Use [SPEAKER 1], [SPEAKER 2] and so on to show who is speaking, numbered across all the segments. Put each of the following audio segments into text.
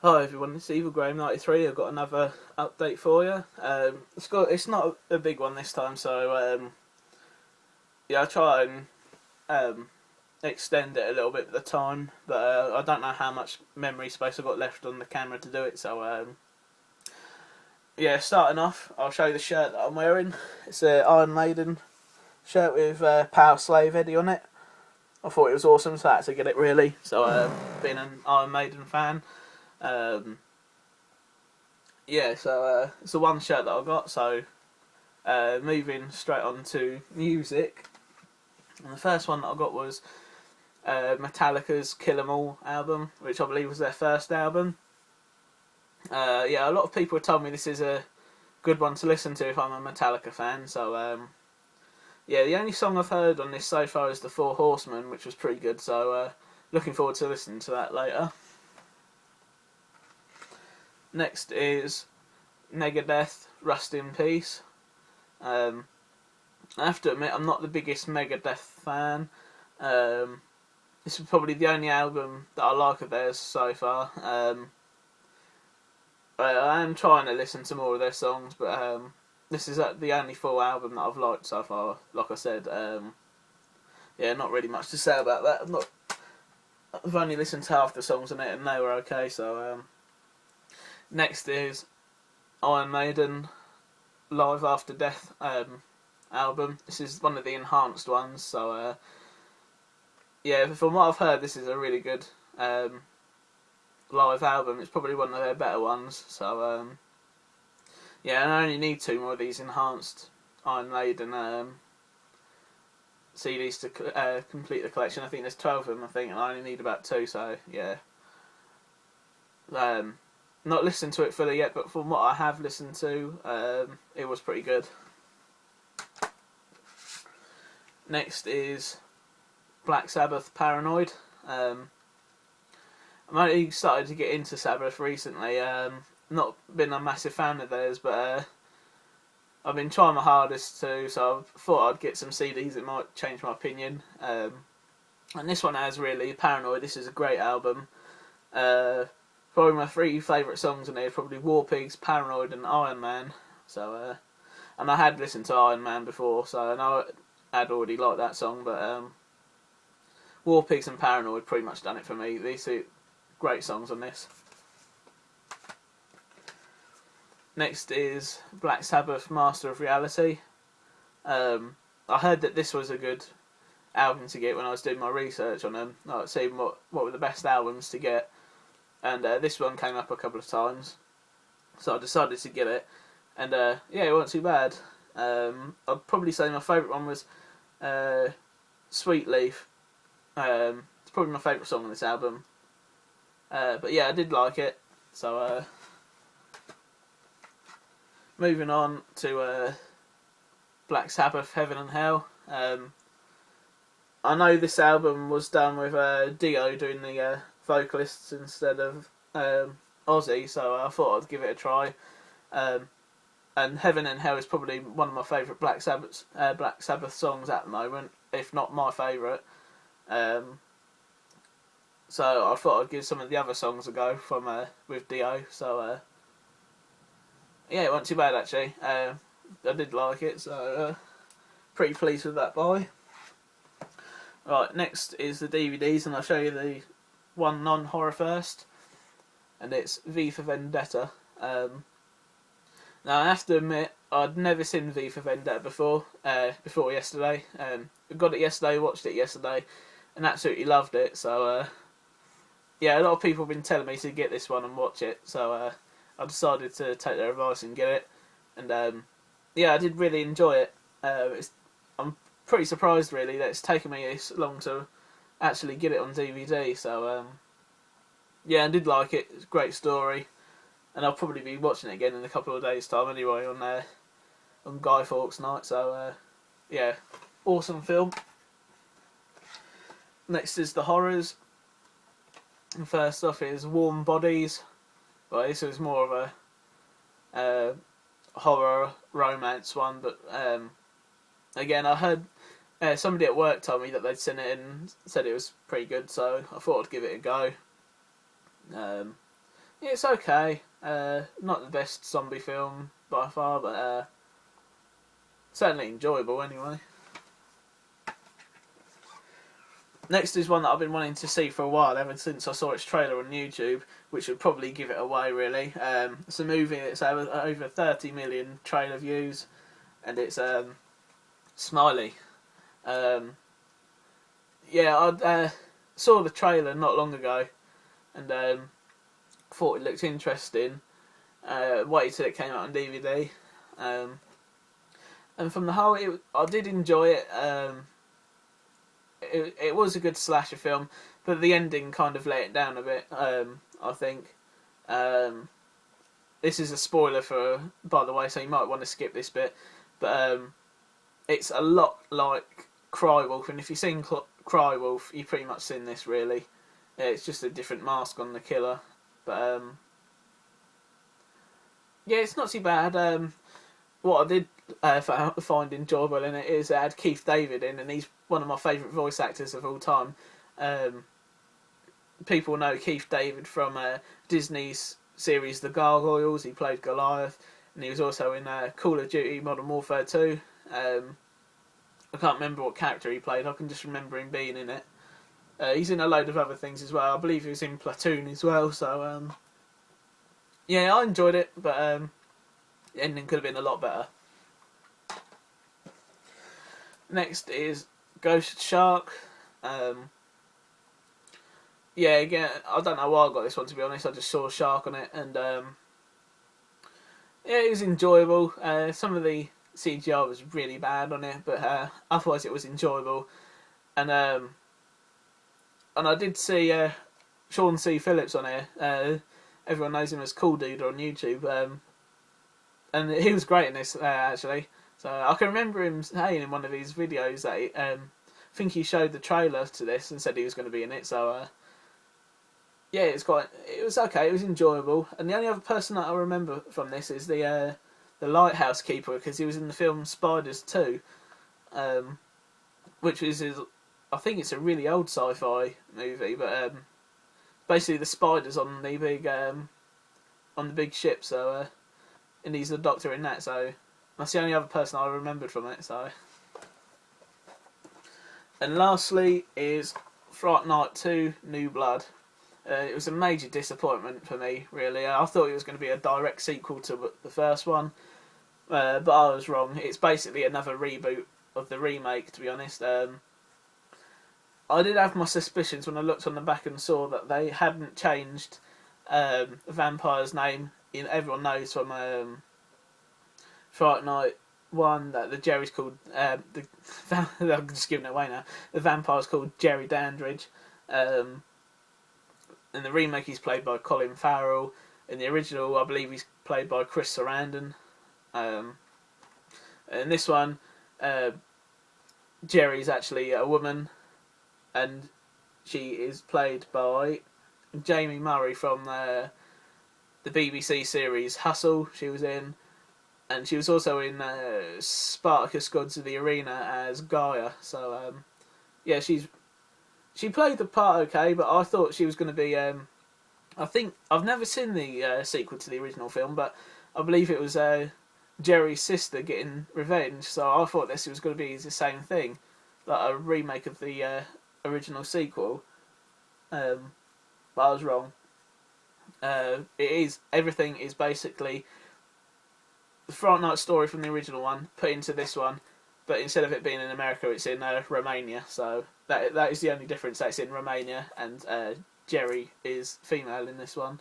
[SPEAKER 1] Hi everyone, it's Evil Graham 93. I've got another update for you. It's not a big one this time, so yeah, I try and um, extend it a little bit at the time, but I don't know how much memory space I've got left on the camera to do it. So yeah, starting off, I'll show you the shirt that I'm wearing. It's an Iron Maiden shirt with Power Slave Eddie on it. I thought it was awesome, so I had to get it really. So being an Iron Maiden fan. Um, yeah, so it's the one shirt that I got. So moving straight on to music, and the first one that I got was Metallica's Killer All album, which I believe was their first album. Yeah, a lot of people have told me this is a good one to listen to if I'm a Metallica fan. So yeah, the only song I've heard on this so far is the Four Horsemen, which was pretty good. So looking forward to listening to that later. Next is Megadeth, Rust in Peace. Um, I have to admit, I'm not the biggest Megadeth fan. This is probably the only album that I like of theirs so far. I am trying to listen to more of their songs, but this is the only full album that I've liked so far. Like I said, yeah, not really much to say about that. I've only listened to half the songs on it, and they were okay. So next is Iron Maiden, Live After Death album. This is one of the enhanced ones, so yeah, from what I've heard, this is a really good live album. It's probably one of their better ones. So yeah, and I only need two more of these enhanced Iron Maiden CDs to complete the collection. I think there's 12 of them, I think, and I only need about two. So yeah, not listened to it fully yet, but from what I have listened to, it was pretty good. Next is Black Sabbath, Paranoid. I'm only started to get into Sabbath recently. Not been a massive fan of theirs, but I've been trying my hardest to, so I thought I'd get some CDs that might change my opinion. And this one has really Paranoid. This is a great album. Probably my three favourite songs in here are probably War Pigs, Paranoid, and Iron Man. So, and I had listened to Iron Man before, so I know I'd already liked that song, but War Pigs and Paranoid pretty much done it for me. These two great songs on this. Next is Black Sabbath, Master of Reality. I heard that this was a good album to get when I was doing my research on them, like seeing what were the best albums to get, and this one came up a couple of times, so I decided to get it, and yeah, it wasn't too bad. I'd probably say my favourite one was Sweet Leaf. It's probably my favourite song on this album, but yeah, I did like it. So moving on to Black Sabbath, Heaven and Hell. I know this album was done with Dio doing the vocalists instead of Ozzy, so I thought I'd give it a try. And Heaven and Hell is probably one of my favourite Black Sabbath songs at the moment, if not my favourite. So I thought I'd give some of the other songs a go from with Dio. So yeah, it wasn't too bad actually. I did like it, so pretty pleased with that buy. Right, next is the DVDs, and I'll show you the one non-horror first, and it's V for Vendetta. Now I have to admit, I'd never seen V for Vendetta before yesterday. I got it yesterday, watched it yesterday, and absolutely loved it. So yeah, a lot of people have been telling me to get this one and watch it, so I decided to take their advice and get it. And yeah, I did really enjoy it. I'm pretty surprised really that it's taken me this long to actually get it on DVD. So yeah, I did like it. It's a great story, and I'll probably be watching it again in a couple of days' time anyway on Guy Fawkes night. So yeah, awesome film. Next is the horrors. And first off is Warm Bodies. Well, this was more of a horror romance one, but again, I heard somebody at work told me that they'd seen it and said it was pretty good, so I thought I'd give it a go. It's okay. Not the best zombie film by far, but certainly enjoyable anyway. Next is one that I've been wanting to see for a while, ever since I saw its trailer on YouTube, which would probably give it away, really. It's a movie that's over 30 million trailer views, and it's Smiley. Um, yeah, I saw the trailer not long ago, and thought it looked interesting. Waited till it came out on DVD, and from the whole, I did enjoy it. It was a good slasher film, but the ending kind of let it down a bit. I think. This is a spoiler by the way, so you might want to skip this bit. But it's a lot like Cry Wolf, and if you've seen Cry Wolf, you've pretty much seen this. Really, it's just a different mask on the killer. But yeah, it's not too bad. What I did find enjoyable in it is it had Keith David in, and he's one of my favourite voice actors of all time. People know Keith David from Disney's series The Gargoyles. He played Goliath, and he was also in Call of Duty Modern Warfare 2. I can't remember what character he played, I can just remember him being in it. He's in a load of other things as well. I believe he was in Platoon as well, so yeah, I enjoyed it, but the ending could have been a lot better. Next is Ghost Shark. Yeah, again, I don't know why I got this one, to be honest. I just saw a shark on it, and yeah, it was enjoyable. Some of the CGI was really bad on it, but otherwise it was enjoyable. And I did see Sean C. Phillips on here. Everyone knows him as Cool Dude on YouTube, and he was great in this actually. So I can remember him saying in one of his videos that I think he showed the trailer to this and said he was going to be in it. So yeah, it was okay. It was enjoyable. And the only other person that I remember from this is the lighthouse keeper, because he was in the film Spiders 2, which is I think it's a really old sci-fi movie, but basically the spiders on the big ship. So and he's the doctor in that. So that's the only other person I remembered from it. So, and lastly is Fright Night 2: New Blood. It was a major disappointment for me, really. I thought it was going to be a direct sequel to the first one, but I was wrong. It's basically another reboot of the remake, to be honest. I did have my suspicions when I looked on the back and saw that they hadn't changed the vampire's name. Everyone knows from Fright Night 1 that the Jerry's called... I'm just giving it away now. The vampire's called Jerry Dandridge. In the remake, he's played by Colin Farrell. In the original, I believe he's played by Chris Sarandon. In this one, Jerry's actually a woman, and she is played by Jamie Murray from the BBC series Hustle. She was in, and she was also in Spartacus: Gods of the Arena as Gaia. So yeah, she played the part okay, but I thought she was going to be... I think... I've never seen the sequel to the original film, but I believe it was Jerry's sister getting revenge, so I thought this was going to be the same thing, like a remake of the original sequel, but I was wrong. Everything is basically the Fright Night story from the original one put into this one, but instead of it being in America, it's in Romania. So that is the only difference. That's in Romania, and Jerry is female in this one.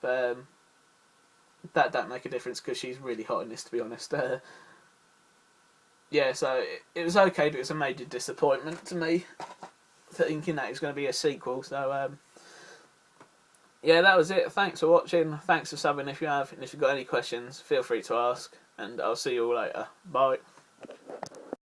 [SPEAKER 1] But that don't make a difference because she's really hot in this, to be honest. Yeah, so it was okay, but it was a major disappointment to me, thinking that it was going to be a sequel. So yeah, that was it. Thanks for watching. Thanks for subbing if you have, and if you've got any questions, feel free to ask, and I'll see you all later. Bye.